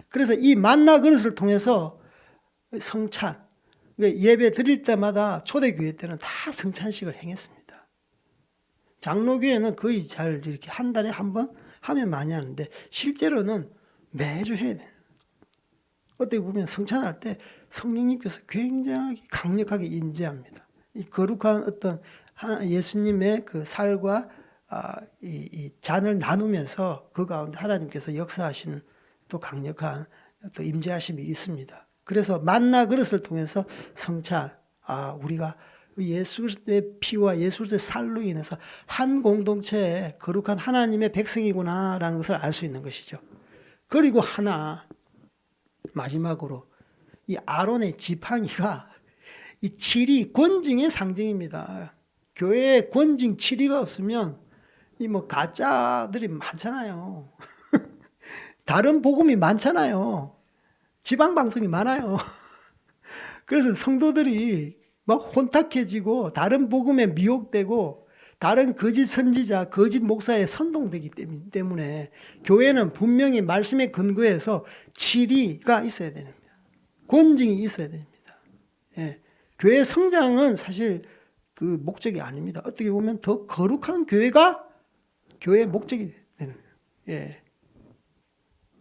그래서 이 만나 그릇을 통해서 성찬 예배 드릴 때마다 초대교회 때는 다 성찬식을 행했습니다. 장로교회는 거의 잘 이렇게 한 달에 한 번 하면 많이 하는데 실제로는 매주 해야 돼요. 어떻게 보면 성찬할 때 성령님께서 굉장히 강력하게 인지합니다. 이 거룩한 어떤 예수님의 그 살과 이 잔을 나누면서 그 가운데 하나님께서 역사하시는 또 강력한 또 임재하심이 있습니다. 그래서 만나 그릇을 통해서 성찬, 우리가 예수 그리스도의 피와 예수 그리스도의 살로 인해서 한 공동체의 거룩한 하나님의 백성이구나라는 것을 알 수 있는 것이죠. 그리고 하나 마지막으로 이 아론의 지팡이가 이 7위 권징의 상징입니다. 교회에 권징 7위가 없으면 이 뭐 가짜들이 많잖아요. 다른 복음이 많잖아요. 지방 방송이 많아요. 그래서 성도들이 막 혼탁해지고 다른 복음에 미혹되고 다른 거짓 선지자, 거짓 목사에 선동되기 때문에 교회는 분명히 말씀에 근거해서 진리가 있어야 됩니다. 권징이 있어야 됩니다. 예. 교회 성장은 사실 그 목적이 아닙니다. 어떻게 보면 더 거룩한 교회가 교회의 목적이 되는 거예요. 예.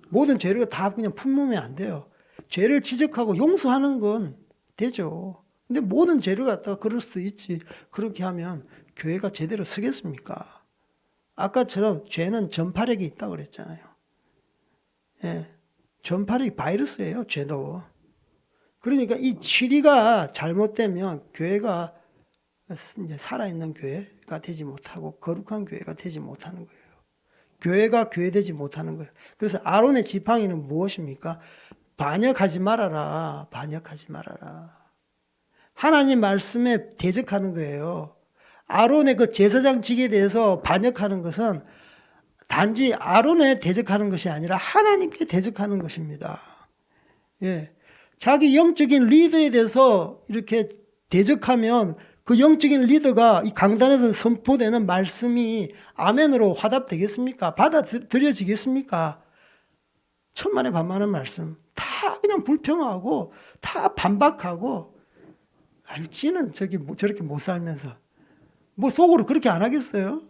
모든 죄를 다 그냥 품으면 안 돼요. 죄를 지적하고 용서하는 건 되죠. 근데 모든 죄를 갖다가 그럴 수도 있지. 그렇게 하면 교회가 제대로 서겠습니까? 아까처럼 죄는 전파력이 있다고 그랬잖아요. 예. 전파력이 바이러스예요, 죄도. 그러니까 이 치리가 잘못되면 교회가 이제 살아있는 교회가 되지 못하고 거룩한 교회가 되지 못하는 거예요. 교회가 교회되지 못하는 거예요. 그래서 아론의 지팡이는 무엇입니까? 반역하지 말아라. 반역하지 말아라. 하나님 말씀에 대적하는 거예요. 아론의 그 제사장직에 대해서 반역하는 것은 단지 아론에 대적하는 것이 아니라 하나님께 대적하는 것입니다. 예. 자기 영적인 리더에 대해서 이렇게 대적하면 그 영적인 리더가 이 강단에서 선포되는 말씀이 아멘으로 화답되겠습니까? 받아들여지겠습니까? 천만에 반만한 말씀. 다 그냥 불평하고, 다 반박하고, 아유, 찌는 저렇게 못 살면서. 뭐 속으로 그렇게 안 하겠어요?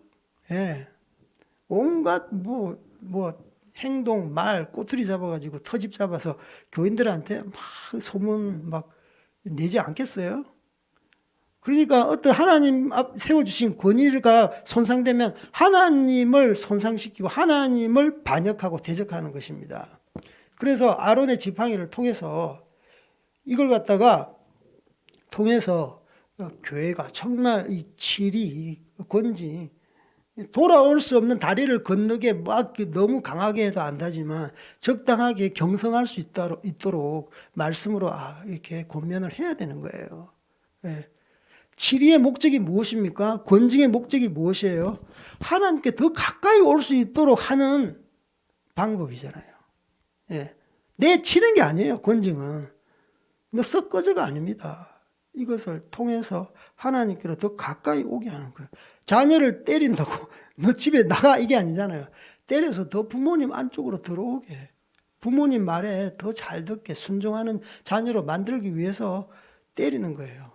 예. 온갖 행동, 말, 꼬투리 잡아가지고 터집 잡아서 교인들한테 막 소문 막 내지 않겠어요? 그러니까 어떤 하나님 앞 세워주신 권위가 손상되면 하나님을 손상시키고 하나님을 반역하고 대적하는 것입니다. 그래서 아론의 지팡이를 통해서 이걸 갖다가 통해서 교회가 정말 이 치리, 권지, 돌아올 수 없는 다리를 건너게 막 너무 강하게 해도 안 되지만 적당하게 경성할 수 있도록 말씀으로 이렇게 권면을 해야 되는 거예요. 예. 치리의 목적이 무엇입니까? 권징의 목적이 무엇이에요? 하나님께 더 가까이 올 수 있도록 하는 방법이잖아요. 예. 내 치는 게 아니에요, 권징은. 뭐 썩꺼져가 아닙니다. 이것을 통해서 하나님께로 더 가까이 오게 하는 거예요. 자녀를 때린다고 너 집에 나가 이게 아니잖아요. 때려서 더 부모님 안쪽으로 들어오게, 부모님 말에 더 잘 듣게 순종하는 자녀로 만들기 위해서 때리는 거예요.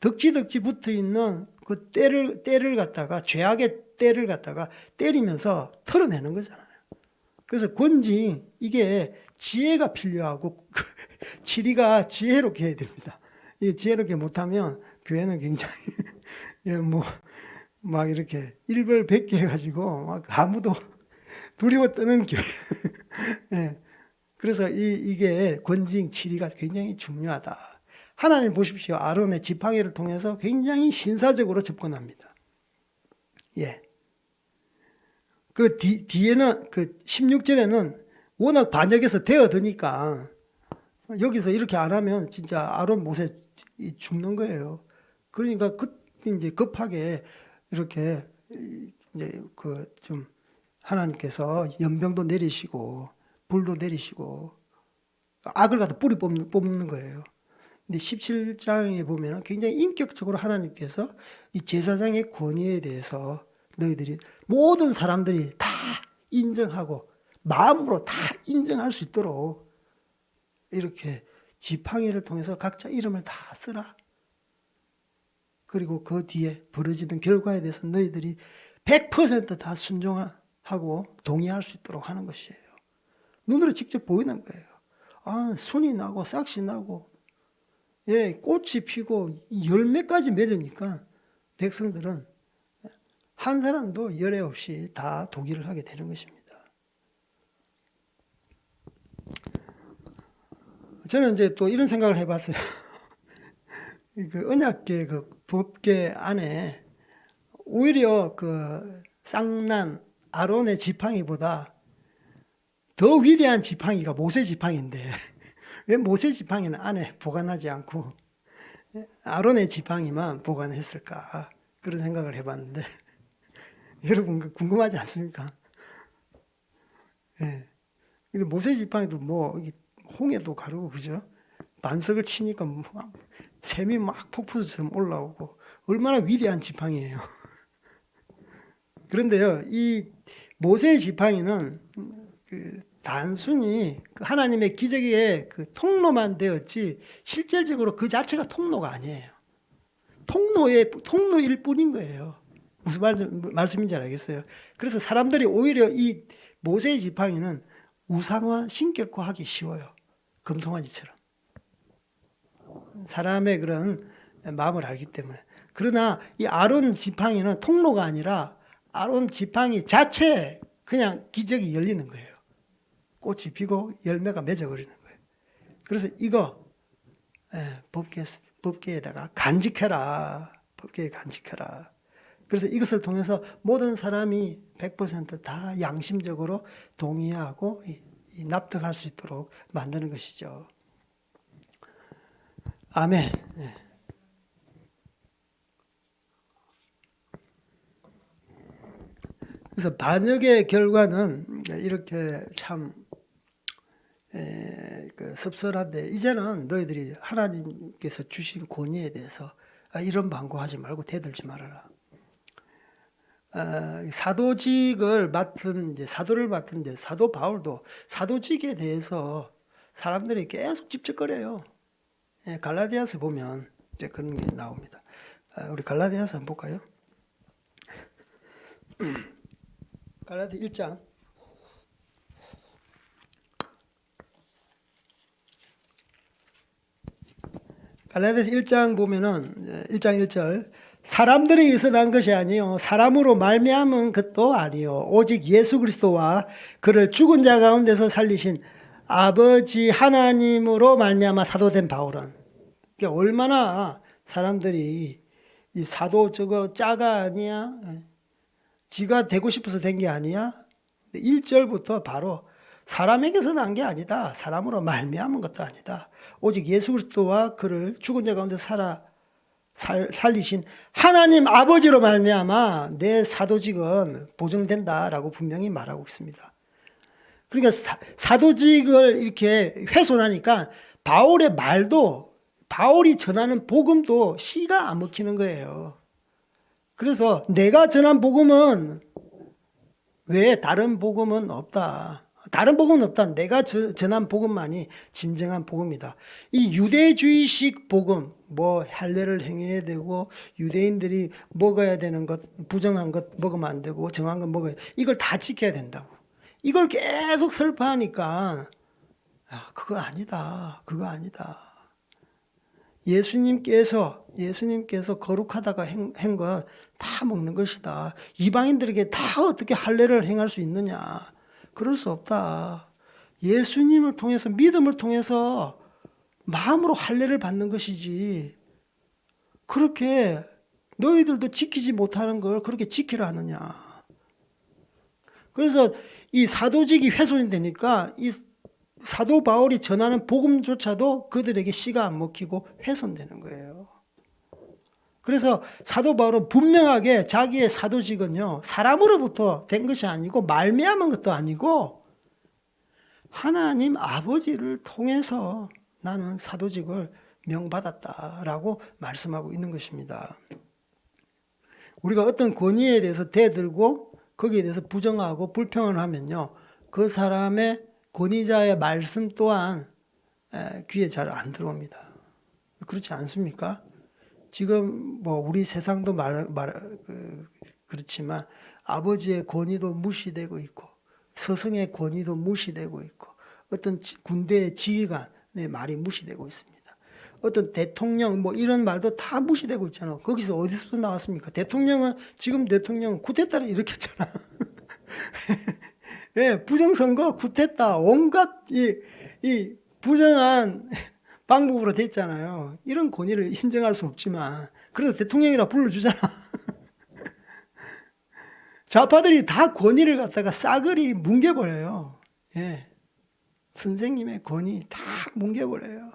덕지덕지 붙어 있는 그 때를 갖다가 죄악의 때를 갖다가 때리면서 털어내는 거잖아요. 그래서 권징, 이게 지혜가 필요하고 치리가 지혜롭게 해야 됩니다. 이 지혜롭게 못하면 교회는 굉장히 막 이렇게 일벌백계 해가지고 막 아무도 두려워 떠는 교회. 예. 그래서 이게 권징 치리가 굉장히 중요하다. 하나님 보십시오. 아론의 지팡이를 통해서 굉장히 신사적으로 접근합니다. 예. 그 뒤에는 그 16절에는 워낙 반역해서 되어드니까 여기서 이렇게 안 하면 진짜 아론 모세 죽는 거예요. 그러니까 이제 급하게 이렇게 이제 좀 하나님께서 연병도 내리시고 불도 내리시고 악을 갖다 뿌리 뽑는 거예요. 근데 17장에 보면 굉장히 인격적으로 하나님께서 이 제사장의 권위에 대해서 너희들이 모든 사람들이 다 인정하고 마음으로 다 인정할 수 있도록 이렇게 지팡이를 통해서 각자 이름을 다 쓰라. 그리고 그 뒤에 벌어지는 결과에 대해서 너희들이 100%다 순종하고 동의할 수 있도록 하는 것이에요. 눈으로 직접 보이는 거예요. 순이 나고 싹이 나고 예, 꽃이 피고 열매까지 맺으니까 백성들은 한 사람도 열애 없이 다 동의를 하게 되는 것입니다. 저는 이제 또 이런 생각을 해봤어요. 그 언약계 그 법계 안에 오히려 그 쌍난 아론의 지팡이보다 더 위대한 지팡이가 모세 지팡이인데 왜 모세 지팡이는 안에 보관하지 않고 아론의 지팡이만 보관했을까? 그런 생각을 해봤는데 여러분 궁금하지 않습니까? 예. 근데 모세 지팡이도 홍해도 가르고 그죠? 반석을 치니까 샘이 막 폭포수처럼 올라오고 얼마나 위대한 지팡이에요. 그런데요, 이 모세의 지팡이는 단순히 하나님의 기적의 통로만 되었지 실질적으로 그 자체가 통로가 아니에요. 통로일 뿐인 거예요. 무슨 말씀인지 알겠어요? 그래서 사람들이 오히려 이 모세의 지팡이는 우상화, 신격화하기 쉬워요. 금송아지처럼. 사람의 그런 마음을 알기 때문에. 그러나 이 아론 지팡이는 통로가 아니라 아론 지팡이 자체에 그냥 기적이 열리는 거예요. 꽃이 피고 열매가 맺어버리는 거예요. 그래서 이거 법궤에다가 간직해라. 법궤에 간직해라. 그래서 이것을 통해서 모든 사람이 100%다 양심적으로 동의하고 납득할 수 있도록 만드는 것이죠. 아멘. 그래서 반역의 결과는 이렇게 참 씁쓸한데, 이제는 너희들이 하나님께서 주신 권위에 대해서 이런 반고하지 말고 대들지 말아라. 사도직을 맡은 사도를 맡은 사도 바울도 사도직에 대해서 사람들이 계속 집적거려요. 갈라디아서 보면 이제 그런 게 나옵니다. 우리 갈라디아서 한번 볼까요? 갈라디 1장. 갈라디아서 1장 보면은 1장 1절, 사람들에 의해서 난 것이 아니요 사람으로 말미암은 것도 아니요 오직 예수 그리스도와 그를 죽은 자 가운데서 살리신 아버지 하나님으로 말미암아 사도된 바울은, 그러니까 얼마나 사람들이 이 사도 저거 짜가 아니야, 지가 되고 싶어서 된 게 아니야. 1절부터 바로 사람에게서 난 게 아니다. 사람으로 말미암은 것도 아니다. 오직 예수 그리스도와 그를 죽은 자 가운데 살리신 하나님 아버지로 말미암아 내 사도직은 보증된다라고 분명히 말하고 있습니다. 그러니까 사도직을 이렇게 훼손하니까 바울의 말도, 바울이 전하는 복음도 씨가 안 먹히는 거예요. 그래서 내가 전한 복음은 왜 다른 복음은 없다. 다른 복음은 없다. 내가 전한 복음만이 진정한 복음이다. 이 유대주의식 복음, 뭐 할례를 행해야 되고 유대인들이 먹어야 되는 것, 부정한 것 먹으면 안 되고 정한 것 먹어야, 이걸 다 지켜야 된다고. 이걸 계속 설파하니까 그거 아니다. 그거 아니다. 예수님께서 거룩하다가 한 것 다 먹는 것이다. 이방인들에게 다 어떻게 할례를 행할 수 있느냐. 그럴 수 없다. 예수님을 통해서, 믿음을 통해서 마음으로 할례를 받는 것이지, 그렇게 너희들도 지키지 못하는 걸 그렇게 지키라 하느냐. 그래서 이 사도직이 훼손이 되니까 이 사도 바울이 전하는 복음조차도 그들에게 씨가 안 먹히고 훼손되는 거예요. 그래서 사도 바울은 분명하게 자기의 사도직은요, 사람으로부터 된 것이 아니고 말미암은 것도 아니고 하나님 아버지를 통해서 나는 사도직을 명받았다라고 말씀하고 있는 것입니다. 우리가 어떤 권위에 대해서 대들고 거기에 대해서 부정하고 불평을 하면요, 그 사람의 권위자의 말씀 또한 귀에 잘 안 들어옵니다. 그렇지 않습니까? 지금 뭐 우리 세상도 그렇지만 아버지의 권위도 무시되고 있고 스승의 권위도 무시되고 있고 어떤 군대의 지휘관의 말이 무시되고 있습니다. 어떤 대통령 뭐 이런 말도 다 무시되고 있잖아. 거기서 어디서 나왔습니까? 지금 대통령은 쿠데타를 일으켰잖아. 예, 부정선거, 쿠데타, 온갖 이 부정한 방법으로 됐잖아요. 이런 권위를 인정할 수 없지만 그래도 대통령이라 불러주잖아. 좌파들이 다 권위를 갖다가 싸그리 뭉개버려요. 예, 선생님의 권위 다 뭉개버려요.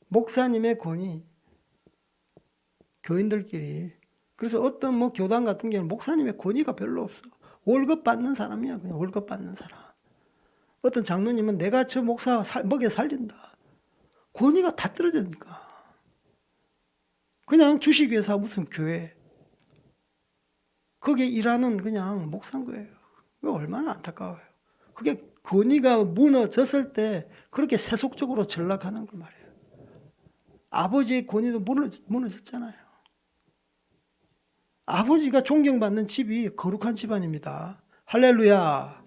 목사님의 권위, 교인들끼리. 그래서 어떤 뭐 교단 같은 경우는 목사님의 권위가 별로 없어. 월급 받는 사람이야. 그냥 월급 받는 사람. 어떤 장로님은 내가 저 목사 먹여 살린다. 권위가 다 떨어지니까. 그냥 주식 회사 무슨 교회. 거기에 일하는 그냥 목사인 거예요. 얼마나 안타까워요. 그게 권위가 무너졌을 때 그렇게 세속적으로 전락하는 걸 말이에요. 아버지의 권위도 무너졌잖아요. 아버지가 존경받는 집이 거룩한 집안입니다. 할렐루야.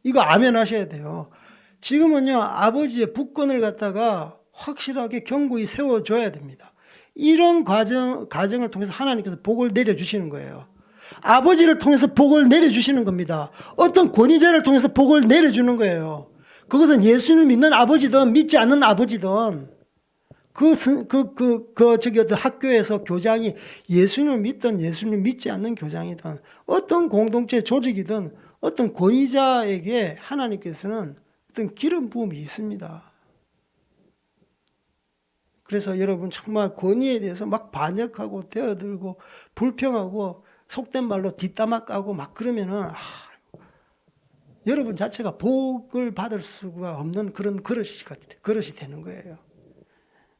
이거 아멘 하셔야 돼요. 지금은요, 아버지의 북권을 갖다가 확실하게 견고히 세워줘야 됩니다. 이런 가정을 통해서 하나님께서 복을 내려주시는 거예요. 아버지를 통해서 복을 내려주시는 겁니다. 어떤 권위자를 통해서 복을 내려주는 거예요. 그것은 예수님을 믿는 아버지든 믿지 않는 아버지든 어떤 학교에서 교장이 예수님을 믿든 예수님을 믿지 않는 교장이든 어떤 공동체 조직이든 어떤 권위자에게 하나님께서는 어떤 기름 부음이 있습니다. 그래서 여러분 정말 권위에 대해서 막 반역하고 대어들고 불평하고 속된 말로 뒷담화 까고 막 그러면은 여러분 자체가 복을 받을 수가 없는 그런 그릇이 되는 거예요.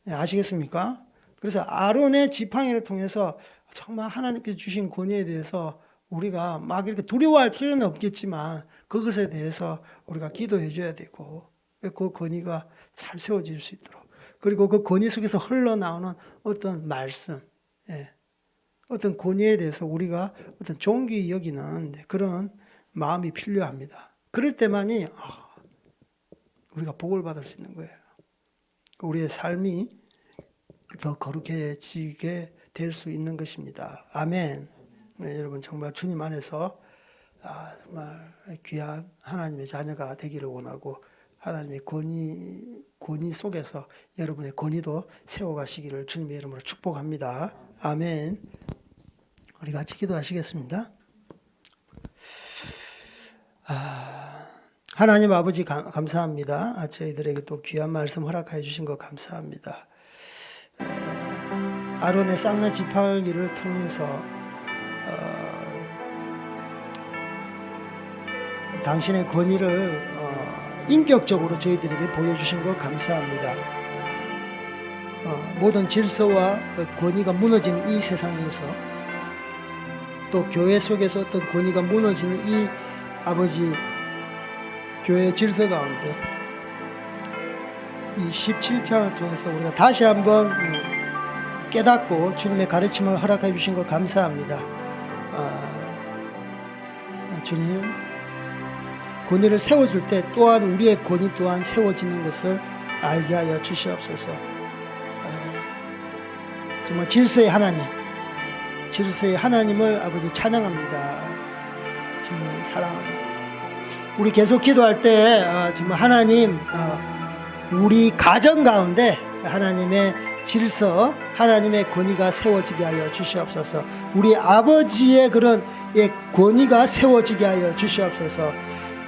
네, 아시겠습니까? 그래서 아론의 지팡이를 통해서 정말 하나님께서 주신 권위에 대해서 우리가 막 이렇게 두려워할 필요는 없겠지만 그것에 대해서 우리가 기도해 줘야 되고 그 권위가 잘 세워질 수 있도록 그리고 그 권위 속에서 흘러나오는 어떤 말씀, 어떤 권위에 대해서 우리가 어떤 존귀히 여기는 그런 마음이 필요합니다. 그럴 때만이 우리가 복을 받을 수 있는 거예요. 우리의 삶이 더 거룩해지게 될 수 있는 것입니다. 아멘. 네, 여러분 정말 주님 안에서 정말 귀한 하나님의 자녀가 되기를 원하고 하나님의 권위 속에서 여러분의 권위도 세워가시기를 주님의 이름으로 축복합니다. 아멘. 우리 같이 기도하시겠습니다. 하나님 아버지 감사합니다. 저희들에게 또 귀한 말씀 허락해 주신 것 감사합니다. 아론의 쌍나 지팡이를 통해서 당신의 권위를 인격적으로 저희들에게 보여주신 것 감사합니다. 모든 질서와 권위가 무너지는 이 세상에서 또 교회 속에서 어떤 권위가 무너지는 이 아버지 교회 질서 가운데 이 17장을 통해서 우리가 다시 한번 깨닫고 주님의 가르침을 허락해 주신 것 감사합니다. 주님 권위를 세워줄 때 또한 우리의 권위 또한 세워지는 것을 알게 하여 주시옵소서. 정말 질서의 하나님을 아버지 찬양합니다. 주님 사랑합니다. 우리 계속 기도할 때 정말 하나님 우리 가정 가운데 하나님의 질서, 하나님의 권위가 세워지게 하여 주시옵소서. 우리 아버지의 그런 권위가 세워지게 하여 주시옵소서.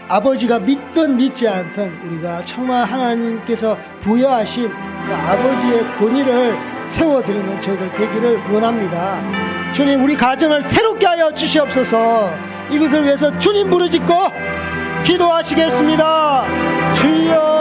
아버지가 믿든 믿지 않든 우리가 정말 하나님께서 부여하신 그 아버지의 권위를 세워드리는 저희들 되기를 원합니다. 주님 우리 가정을 새롭게 하여 주시옵소서. 이것을 위해서 주님 부르짖고 기도하시겠습니다. 주여